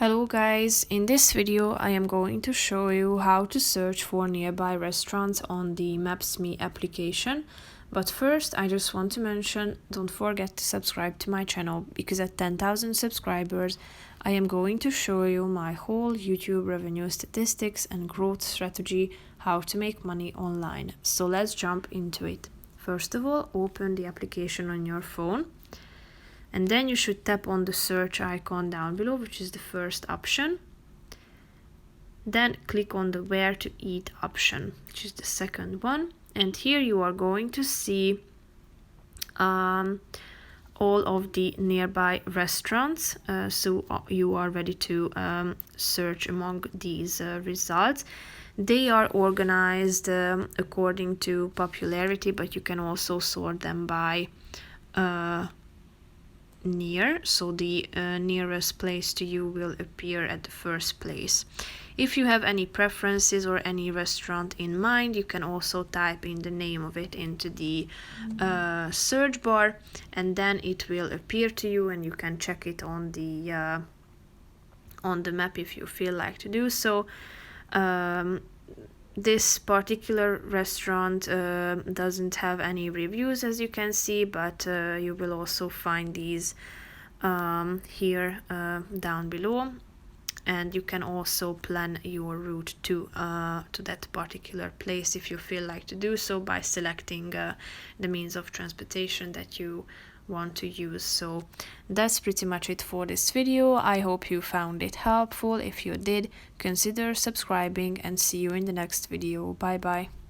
Hello guys, in this video I am going to show you how to search for nearby restaurants on the Maps.me application. But first I just want to mention, don't forget to subscribe to my channel because at 10,000 subscribers I am going to show you my whole YouTube revenue statistics and growth strategy, how to make money online. So let's jump into it. First of all, open the application on your phone. And then you should tap on the search icon down below, which is the first option. Then click on the where to eat option, which is the second one. And here you are going to see all of the nearby restaurants. So you are ready to search among these results. They are organized according to popularity, but you can also sort them by near, so the nearest place to you will appear at the first place. If you have any preferences or any restaurant in mind, you can also type in the name of it into the search bar, and then it will appear to you and you can check it on the map if you feel like to do so. This particular restaurant doesn't have any reviews, as you can see, but you will also find these here down below, and you can also plan your route to that particular place if you feel like to do so by selecting the means of transportation that you want to use. So that's pretty much it for this video. I hope you found it helpful. If you did, consider subscribing and see you in the next video. Bye bye.